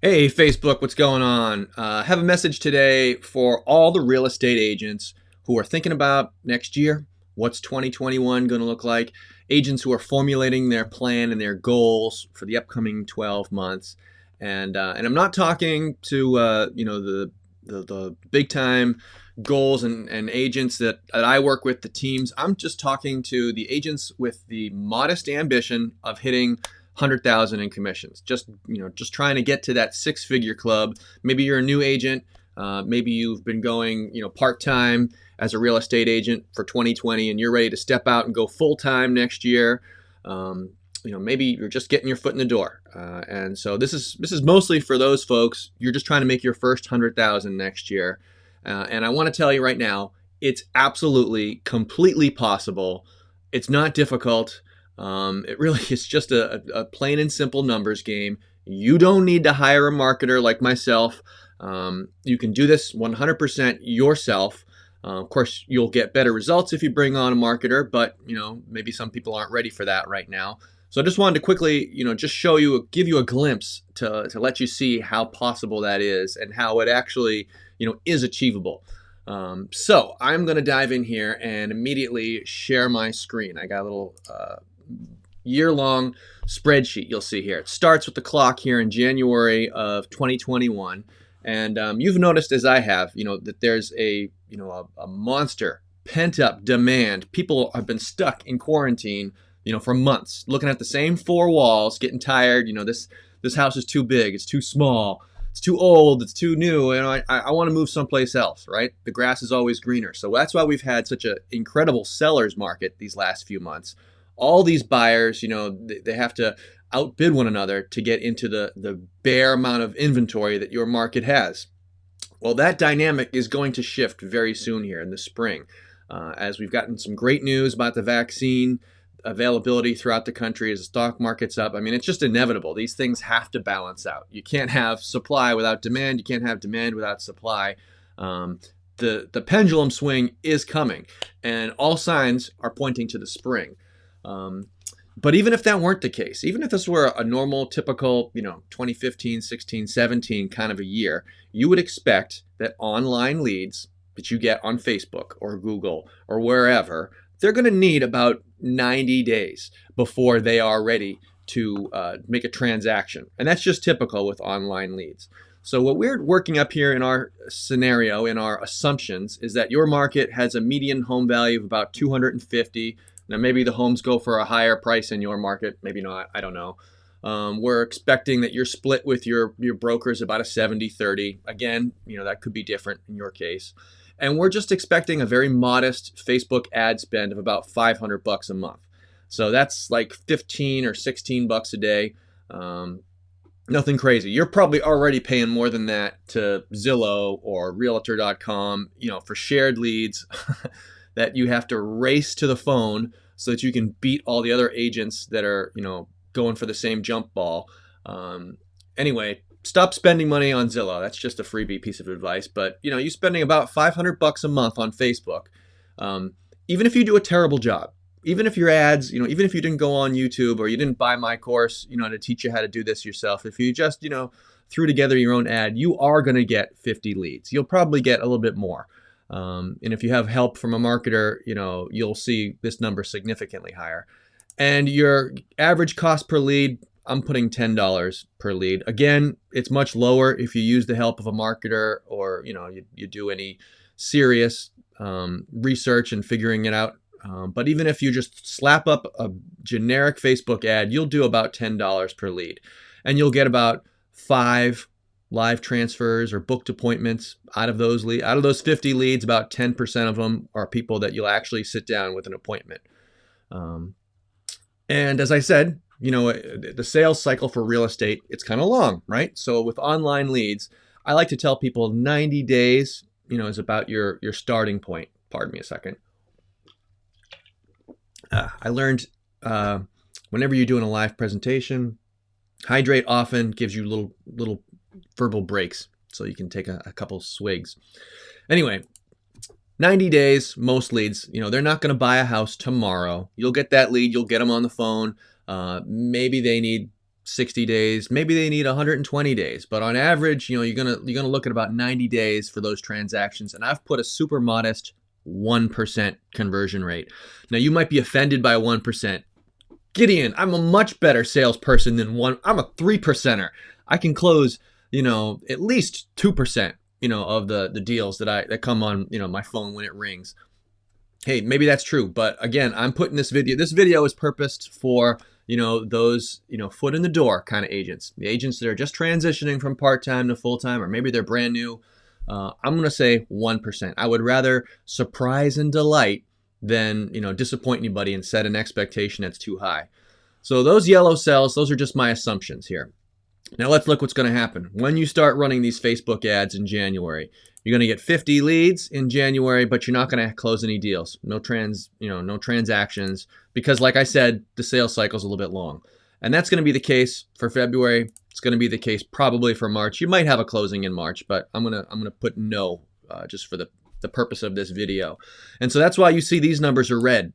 Hey, Facebook, what's going on? Have a message today for all the real estate agents who are thinking about next year. What's 2021 going to look like? Agents who are formulating their plan and their goals for the upcoming 12 months. And I'm not talking to the big time goals and agents that I work with, the teams. I'm just talking to the agents with the modest ambition of hitting 100,000 in commissions. Just trying to get to that six-figure club. Maybe you're a new agent. Maybe you've been going part-time as a real estate agent for 2020, and you're ready to step out and go full-time next year. Maybe you're just getting your foot in the door, and so this is mostly for those folks. You're just trying to make your first 100,000 next year, and I want to tell you right now, it's absolutely, completely possible. It's not difficult. It really is just a plain and simple numbers game. You don't need to hire a marketer like myself. You can do this 100% yourself. Of course, you'll get better results if you bring on a marketer, but maybe some people aren't ready for that right now. So I just wanted to quickly, just show you, give you a glimpse to let you see how possible that is and how it actually, is achievable. So I'm going to dive in here and immediately share my screen. I got a little year-long spreadsheet you'll see here. It starts with the clock here in January of 2021. And you've noticed, as I have, that there's a monster pent-up demand. People have been stuck in quarantine for months, looking at the same four walls, getting tired. This house is too big, it's too small, it's too old, it's too new, and I want to move someplace else, right? The grass is always greener. So that's why we've had such an incredible seller's market these last few months. All these buyers, they have to outbid one another to get into the bare amount of inventory that your market has. Well, that dynamic is going to shift very soon here in the spring, as we've gotten some great news about the vaccine availability throughout the country as the stock market's up. I mean, it's just inevitable. These things have to balance out. You can't have supply without demand. You can't have demand without supply. The pendulum swing is coming, and all signs are pointing to the spring. But even if that weren't the case, even if this were a normal, typical, 2015, 16, 17 kind of a year, you would expect that online leads that you get on Facebook or Google or wherever, they're going to need about 90 days before they are ready to make a transaction. And that's just typical with online leads. So what we're working up here in our scenario, in our assumptions, is that your market has a median home value of about 250. Now, maybe the homes go for a higher price in your market, maybe not, I don't know. We're expecting that you're split with your brokers about a 70-30. Again, that could be different in your case. And we're just expecting a very modest Facebook ad spend of about $500 a month. So that's like 15 or 16 bucks a day. Nothing crazy. You're probably already paying more than that to Zillow or Realtor.com, for shared leads that you have to race to the phone so that you can beat all the other agents that are, going for the same jump ball. Anyway, stop spending money on Zillow. That's just a freebie piece of advice. But, you spending about $500 a month on Facebook, even if you do a terrible job, even if your ads, even if you didn't go on YouTube or you didn't buy my course, to teach you how to do this yourself, if you just, threw together your own ad, you are going to get 50 leads. You'll probably get a little bit more. And if you have help from a marketer, you'll see this number significantly higher. And your average cost per lead, I'm putting $10 per lead. Again, it's much lower if you use the help of a marketer or, you do any serious research and figuring it out. But even if you just slap up a generic Facebook ad, you'll do about $10 per lead. And you'll get about 5 live transfers or booked appointments out of those 50 leads. About 10% of them are people that you'll actually sit down with an appointment. And as I said, the sales cycle for real estate, it's kind of long, right? So with online leads, I like to tell people 90 days, is about your starting point. Pardon me a second. I learned whenever you're doing a live presentation, hydrate often, gives you little verbal breaks so you can take a couple swigs. Anyway, 90 days, most leads, they're not going to buy a house tomorrow. You'll get that lead, you'll get them on the phone. Maybe they need 60 days. Maybe they need 120 days. But on average, you're gonna look at about 90 days for those transactions. And I've put a super modest 1% conversion rate. Now you might be offended by 1%. Gideon, I'm a much better salesperson than one. I'm a 3%er. I can close, at least 2%, of the deals that come on, my phone when it rings. Hey, maybe that's true, but again, I'm putting this video is purposed for, those, foot in the door kind of agents, the agents that are just transitioning from part-time to full-time, or maybe they're brand new. I'm going to say 1%. I would rather surprise and delight than, disappoint anybody and set an expectation that's too high. So those yellow cells, those are just my assumptions here. Now let's look what's going to happen. When you start running these Facebook ads in January, you're going to get 50 leads in January, but you're not going to close any deals. No transactions, because like I said, the sales cycle is a little bit long. And that's going to be the case for February. It's going to be the case probably for March. You might have a closing in March, but I'm going to put no just for the purpose of this video. And so that's why you see these numbers are red,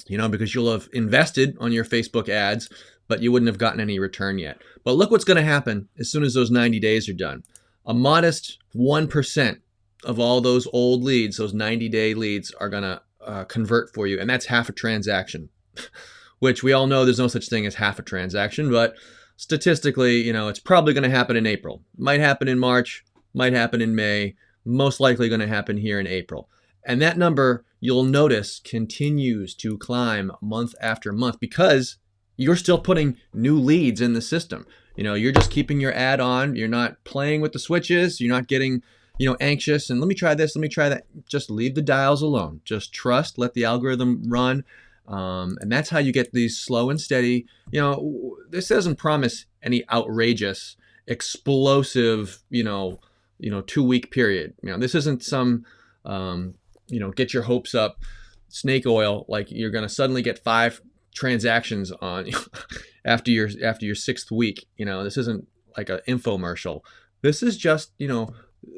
because you'll have invested on your Facebook ads, but you wouldn't have gotten any return yet. But look what's going to happen as soon as those 90 days are done. A modest 1% of all those old leads, those 90-day leads, are going to convert for you. And that's half a transaction, which we all know there's no such thing as half a transaction. But statistically, it's probably going to happen in April. Might happen in March, might happen in May, most likely going to happen here in April. And that number, you'll notice, continues to climb month after month because you're still putting new leads in the system. You're just keeping your ad on. You're not playing with the switches. You're not getting, anxious and let me try this, let me try that. Just leave the dials alone. Just trust, let the algorithm run. And that's how you get these slow and steady. This doesn't promise any outrageous, explosive, 2-week period. This isn't some, get your hopes up snake oil, like you're going to suddenly get 5 transactions on after your 6th week. This isn't like an infomercial. This is just,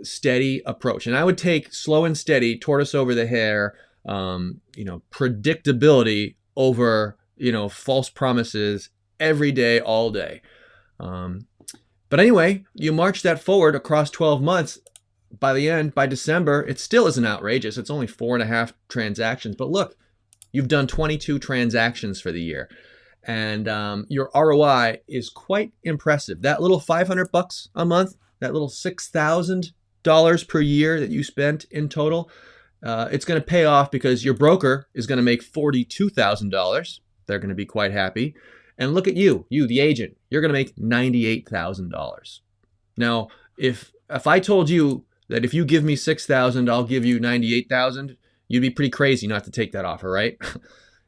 steady approach. And I would take slow and steady, tortoise over the hare, predictability over, false promises every day, all day. But anyway, you march that forward across 12 months. By December, it still isn't outrageous. It's only 4.5 transactions. But look, you've done 22 transactions for the year. And your ROI is quite impressive. That little $500 a month, that little $6,000 per year that you spent in total, it's going to pay off because your broker is going to make $42,000. They're going to be quite happy. And look at you, the agent, you're going to make $98,000. Now, if I told you that if you give me $6,000, I'll give you $98,000, you'd be pretty crazy not to take that offer, right?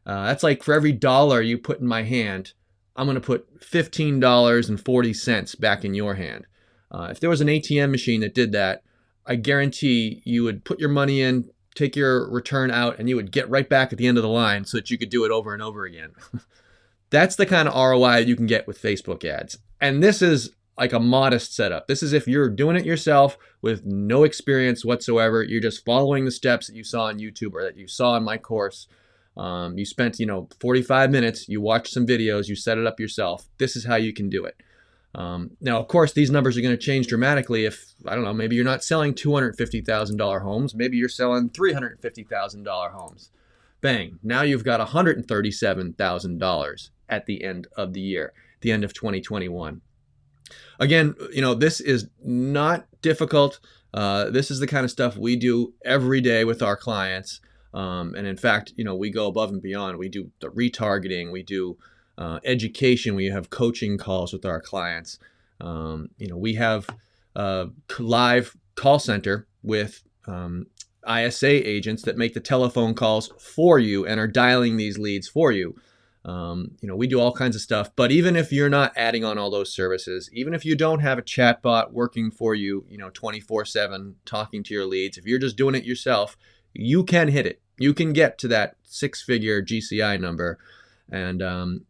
That's like for every dollar you put in my hand, I'm going to put $15.40 back in your hand. If there was an ATM machine that did that, I guarantee you would put your money in, take your return out, and you would get right back at the end of the line so that you could do it over and over again. That's the kind of ROI you can get with Facebook ads. And this is like a modest setup. This is if you're doing it yourself with no experience whatsoever. You're just following the steps that you saw on YouTube or that you saw in my course. You spent, 45 minutes, you watched some videos, you set it up yourself. This is how you can do it. Now, of course, these numbers are going to change dramatically if, I don't know, maybe you're not selling $250,000 homes. Maybe you're selling $350,000 homes. Bang. Now you've got $137,000 at the end of the year, the end of 2021. Again, this is not difficult. This is the kind of stuff we do every day with our clients. And in fact, we go above and beyond. We do the retargeting. We do education. We have coaching calls with our clients. We have a live call center with ISA agents that make the telephone calls for you and are dialing these leads for you. We do all kinds of stuff. But even if you're not adding on all those services, even if you don't have a chatbot working for you, 24/7 talking to your leads, if you're just doing it yourself, you can hit it. You can get to that 6-figure GCI number. And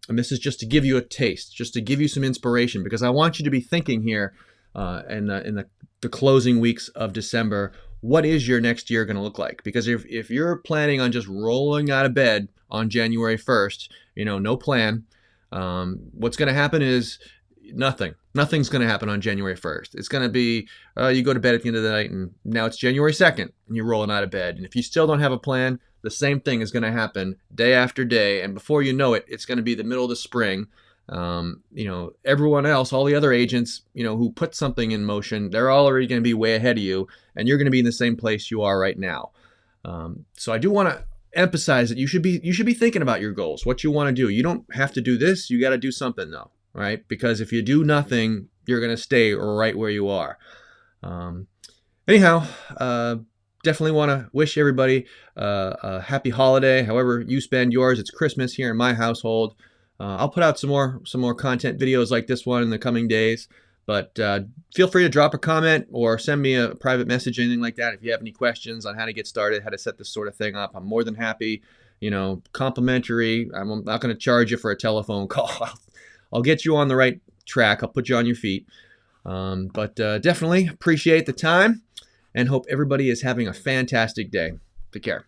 this is just to give you a taste, just to give you some inspiration, because I want you to be thinking here in the closing weeks of December, what is your next year going to look like? Because if you're planning on just rolling out of bed on January 1st, no plan, what's going to happen is Nothing's going to happen on January 1st. It's going to be you go to bed at the end of the night, and now it's January 2nd, and you're rolling out of bed. And if you still don't have a plan, the same thing is going to happen day after day. And before you know it, it's going to be the middle of the spring. Everyone else, all the other agents, who put something in motion, they're already going to be way ahead of you, and you're going to be in the same place you are right now. So I do want to emphasize that you should be thinking about your goals, what you want to do. You don't have to do this. You got to do something though, right? Because if you do nothing, you're going to stay right where you are. Anyhow, definitely want to wish everybody a happy holiday. However you spend yours, it's Christmas here in my household. I'll put out some more content videos like this one in the coming days. But feel free to drop a comment or send me a private message, anything like that. If you have any questions on how to get started, how to set this sort of thing up, I'm more than happy. Complimentary. I'm not going to charge you for a telephone call. I'll get you on the right track. I'll put you on your feet. But definitely appreciate the time and hope everybody is having a fantastic day. Take care.